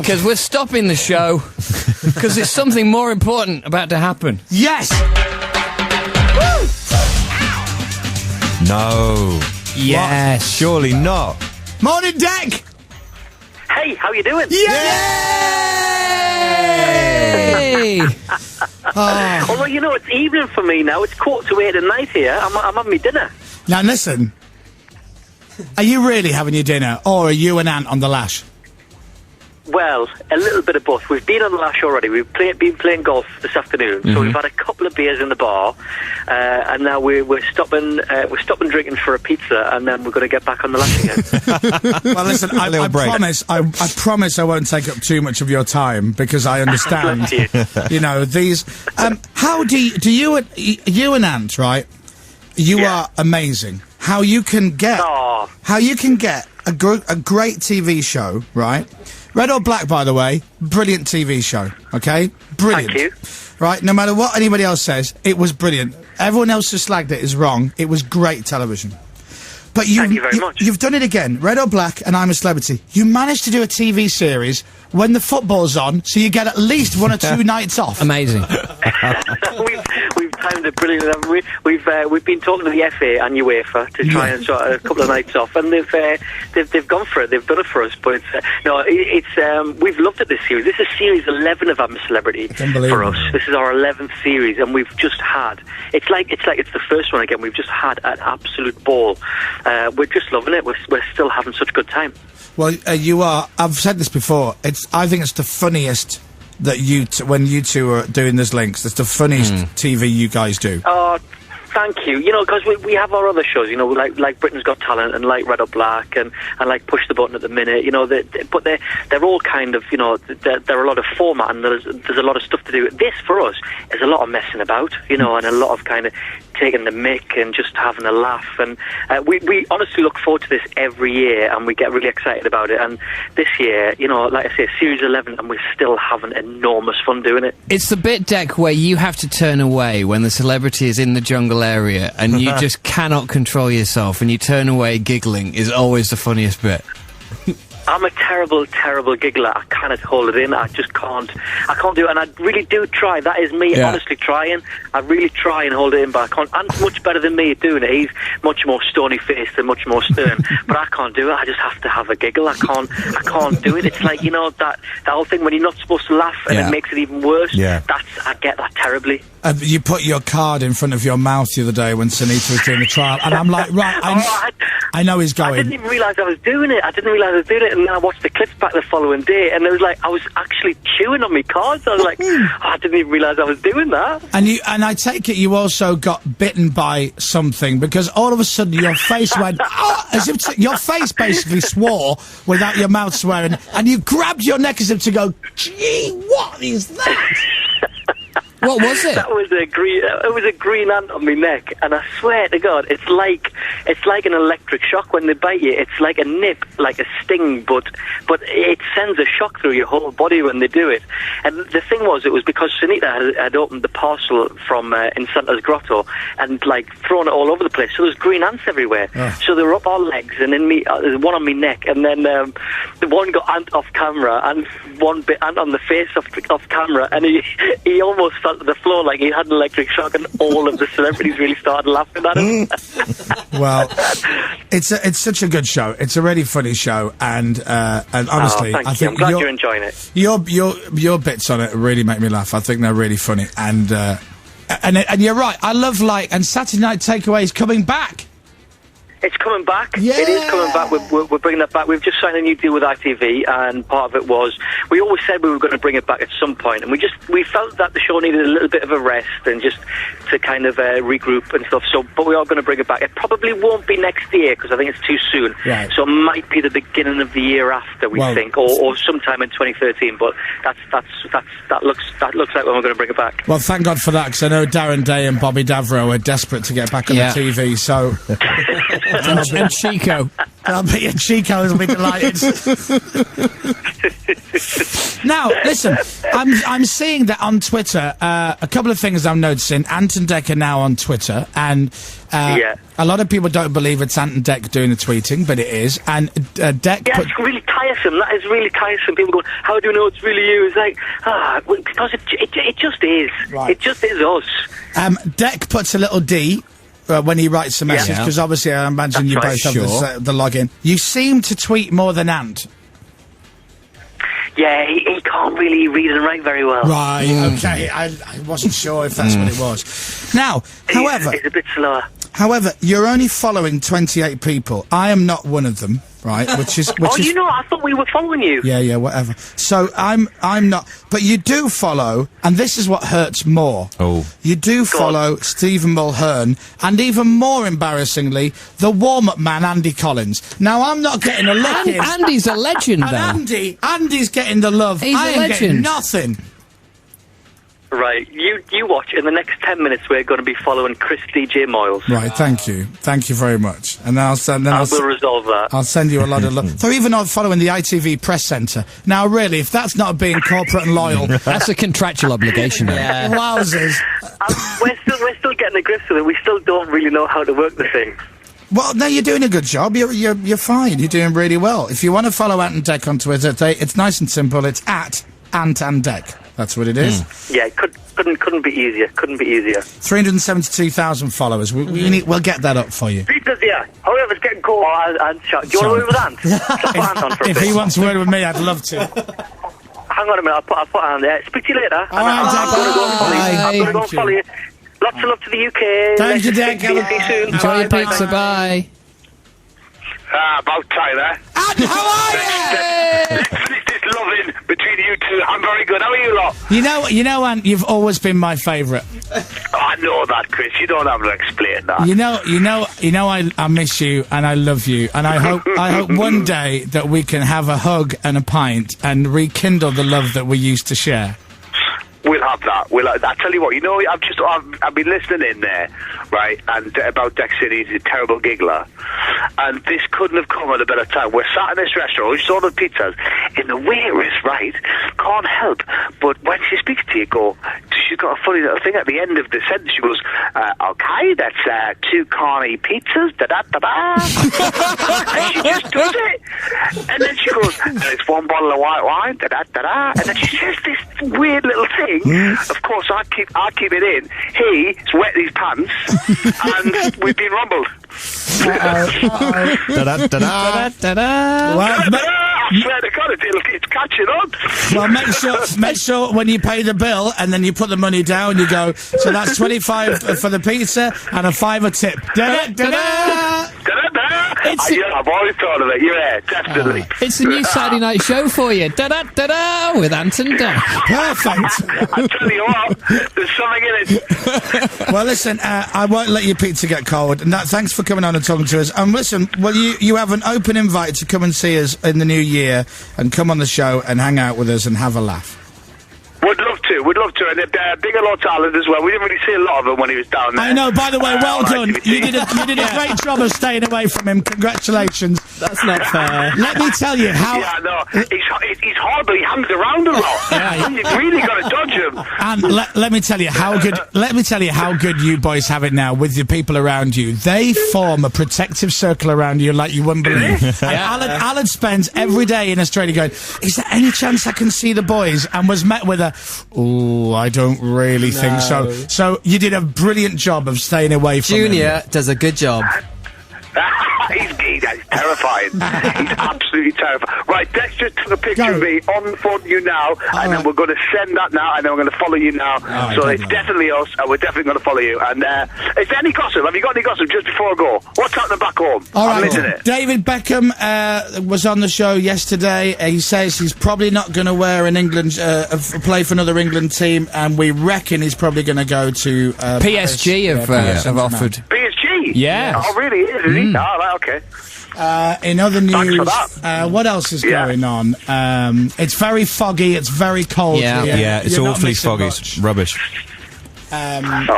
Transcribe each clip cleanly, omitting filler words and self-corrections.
because we're stopping the show because there's something more important about to happen. Yes! No. Yes. What? Surely not. Morning, Deck! Hey, how you doing? Yay! Although, you know, it's evening for me now. It's 7:45 at night here. I'm having my dinner. Now, listen. Are you really having your dinner, or are you and Ant on the lash? Well, a little bit of both. We've been on the lash already. We've been playing golf this afternoon, so we've had a couple of beers in the bar, and now we're stopping drinking for a pizza, and then we're going to get back on the lash again. Well, listen, I promise I won't take up too much of your time because I understand. You know these. How do you and Ant, right? You are amazing. How you can get a great TV show, right? Red or Black, by the way, brilliant TV show, okay? Brilliant. Thank you. Right, no matter what anybody else says, it was brilliant. Everyone else who slagged it is wrong. It was great television. But Thank you very much. You've done it again. Red or Black and I'm a Celebrity. You managed to do a TV series when the football's on, so you get at least 1 or 2 nights off. Amazing. We've timed it brilliantly. We've been talking to the FA and UEFA to try and sort a couple of nights off, and they've gone for it. They've done it for us. But we've loved it, this series. This is series 11 of I'm a Celebrity for us. This is our 11th series, and we've just had. It's like it's the first one again. We've just had an absolute ball. We're just loving it. We're still having such a good time. Well, you are. I've said this before. I think it's the funniest that when you two are doing these links. It's the funniest TV you guys do. Oh, thank you. You know, because we have our other shows. You know, like Britain's Got Talent and like Red or Black and like Push the Button at the minute. You know, but they're all kind of, you know, they're a lot of format and there's a lot of stuff to do. This for us is a lot of messing about. You know, and a lot of kind of taking the mick and just having a laugh, and we honestly look forward to this every year, and we get really excited about it. And this year, you know, like I say, series 11, and we're still having enormous fun doing it. It's the bit, Deck, where you have to turn away when the celebrity is in the jungle area and you just cannot control yourself, and you turn away giggling is always the funniest bit. I'm a terrible, terrible giggler. I cannot hold it in. I just can't. I can't do it, and I really do try. That is me honestly trying. I really try and hold it in, but I can't. Ant's much better than me at doing it. He's much more stony-faced and much more stern, but I can't do it. I just have to have a giggle. I can't do it. It's like, you know, that whole thing when you're not supposed to laugh and it makes it even worse. Yeah. I get that terribly. You put your card in front of your mouth the other day when Sunita was doing the trial, and I'm like, right, I know he's going. I didn't even realise I was doing it. And then I watched the clips back the following day, and it was like I was actually chewing on my cards. I was like, I didn't even realise I was doing that. And I take it you also got bitten by something, because all of a sudden your face went, as if your face basically swore without your mouth swearing, and you grabbed your neck as if to go, gee, what is that? What was it? That was a green ant on my neck, and I swear to God, it's like an electric shock when they bite you. It's like a nip, like a sting, but it sends a shock through your whole body when they do it. And the thing was, it was because Sunita had opened the parcel from in Santa's grotto and like thrown it all over the place. So there's green ants everywhere. So they were up our legs, and then one on my neck, and then the one got ant off camera, and one bit ant on the face off camera, and he almost fell to the floor like he had an electric shock, and all of the celebrities really started laughing at him. Well, it's such a good show. It's a really funny show, and honestly, I think I'm glad you're enjoying it. Your bits on it really make me laugh. I think they're really funny, and you're right. I love and Saturday Night Takeaway is coming back. It's coming back. Yeah. It is coming back. We're bringing that back. We've just signed a new deal with ITV, and part of it was we always said we were going to bring it back at some point, and we felt that the show needed a little bit of a rest and just to kind of regroup and stuff. So, but we are going to bring it back. It probably won't be next year because I think it's too soon. Right. So it might be the beginning of the year after, we think, or sometime in 2013. But that looks like when we're going to bring it back. Well, thank God for that, because I know Darren Day and Bobby Davro are desperate to get back on the TV. So. And Chico. Derby and Chico will be delighted. Now, listen, I'm seeing that on Twitter, a couple of things I'm noticing. Ant and Dec are now on Twitter, and a lot of people don't believe it's Ant and Dec doing the tweeting, but it is. And Dec... Yeah, it's really tiresome. That is really tiresome. People go, how do you know it's really you? It's like, because it just is. Right. It just is us. Dec puts a little D... when he writes a message, because obviously I imagine you both have the login. You seem to tweet more than Ant. Yeah, he can't really read and write very well. Right, okay. I wasn't sure if that's what it was. Now, however... He's a bit slower. However, you're only following 28 people. I am not one of them, right? Which is you know, I thought we were following you. Yeah, whatever. So I'm not, but you do follow, and this is what hurts more. Oh. You do follow Stephen Mulhern, and even more embarrassingly, the warm-up man Andy Collins. Now I'm not getting a look in. Andy's a legend, and Andy's getting the love. He's I a am legend. getting nothing. Right, you watch. In the next 10 minutes, we're going to be following Chris DJ Moyles. Right, thank you very much. And then we'll resolve that. I'll send you a lot of love. They're even not following the ITV press centre. Now, really, if that's not being corporate and loyal, that's a contractual obligation. Wowzers. We're still getting the grips with it. We still don't really know how to work the thing. Well, no, you're doing a good job. You're fine. You're doing really well. If you want to follow Ant and Dec on Twitter, it's nice and simple. It's at Ant and Dec. That's what it is. Yeah, couldn't be easier. Couldn't be easier. 372,000 followers. We'll get that up for you. Peter's here. However, it's getting cold. I'm shocked. Do you want to word with Ant? Put Ant on for a bit. If he wants to word with me, I'd love to. Hang on a minute. I'll put Ant there. Speak to you later. All right, I'm going to go and follow you. Lots of love to the UK. Thank you, Dec. See you soon. Enjoy your pizza. Bye. About time, eh? And how are you? Let's finish this loving between you two. I'm very good. How are you lot? You know, Ant, you've always been my favourite. I know that, Chris. You don't have to explain that. You know, I miss you and I love you, and I hope one day that we can have a hug and a pint and rekindle the love that we used to share. We'll have that. I tell you what, you know, I've been listening in there, right, and about Dec City, he's a terrible giggler, and this couldn't have come at a better time. We're sat in this restaurant, we just ordered pizzas, and the waitress, right, can't help, but when she speaks to you, she's got a funny little thing at the end of the sentence. She goes, okay, that's 2 carny pizzas, da-da-da-da. And she just does it. And then she goes, and it's 1 bottle of white wine, da-da-da-da. And then she says this weird little thing. Of course, I keep it in. He's wet his pants, and we've been rumbled. Da-da-da-da. I swear to God, it's catching on. Well, make sure when you pay the bill and then you put the money down, you go, so that's 25 for the pizza and a $5 tip. Da-da-da-da. I've always thought of it. Yeah, definitely. It's a new Saturday night show for you. Da-da-da-da with Ant and Dec. Perfect. I tell you what, there's something in it. Well, listen, I won't let your pizza get cold. And thanks for coming on and talking to us. And listen, well, you have an open invite to come and see us in the new year and come on the show and hang out with us and have a laugh. Would love to, and big hello to Alan as well. We didn't really see a lot of him when he was down there. I know, by the way, well done. You did a great job of staying away from him. Congratulations. That's not fair. Let me tell you how... Yeah, no, he's hard, but he hangs around a lot. You've really got to dodge him. And let me tell you how good... Let me tell you how good you boys have it now with the people around you. They form a protective circle around you like you wouldn't believe. Alan spends every day in Australia going, is there any chance I can see the boys? And was met with a... Oh, I don't really think so. So you did a brilliant job of staying away from Junior does a good job. He's terrifying. He's absolutely terrifying. Right, Dex just took a picture of me on the phone to you now, and then we're going to send that now, and then we're going to follow you now. So it's definitely us, and we're definitely going to follow you. And is there any gossip? Have you got any gossip just before I go? What's happening back home? I'm missing it. David Beckham was on the show yesterday. He says he's probably not going to wear an England play for another England team, and we reckon he's probably going to go to PSG have offered. PSG? Yeah. Oh, really? Is he? Oh, right, okay. In other news, that. what else is going on? It's very foggy. It's very cold. Yeah, it's awfully foggy. It's rubbish. Alan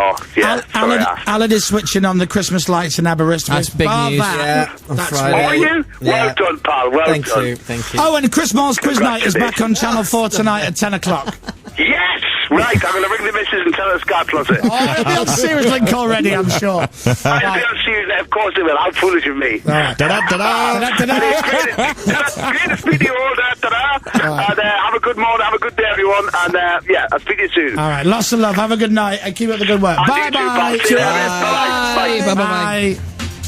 is switching on the Christmas lights in Aberystwyth. That's big news. Yeah, on Friday. Are you? Yeah. Well done, pal. Well Thank done. you. Oh, and Chris Moore's Quiz Night is back on Channel 4 tonight at 10 o'clock. Yes! Right, I'm going to ring the missus and tell her Sky Plus it. Oh, it'll be on Series Link already, I'm sure. I'll be on Tuesday, of course it will. How foolish of me. Right. Great to speak to you all. And have a good morning, have a good day, everyone. And yeah, I'll speak to you soon. All right, lots of love. Have a good night and keep up the good work. Bye-bye. Bye.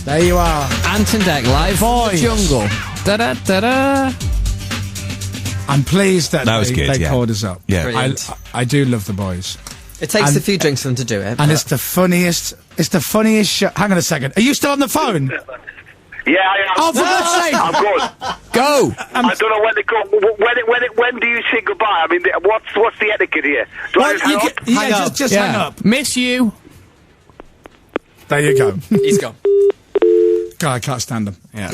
There you are. Ant and Dec live from the jungle. Da-da-da-da. I'm pleased that was good, they called us up. Yeah. I do love the boys. It takes a few drinks for them to do it. And it's the funniest show. Hang on a second. Are you still on the phone? Yeah, I am. Oh, for God's sake! I'm good. Go! I don't know when they come. When do you say goodbye? I mean, what's the etiquette here? Do I just hang up? Yeah, just hang up. Miss you. There you go. He's gone. God, I can't stand them. Yeah.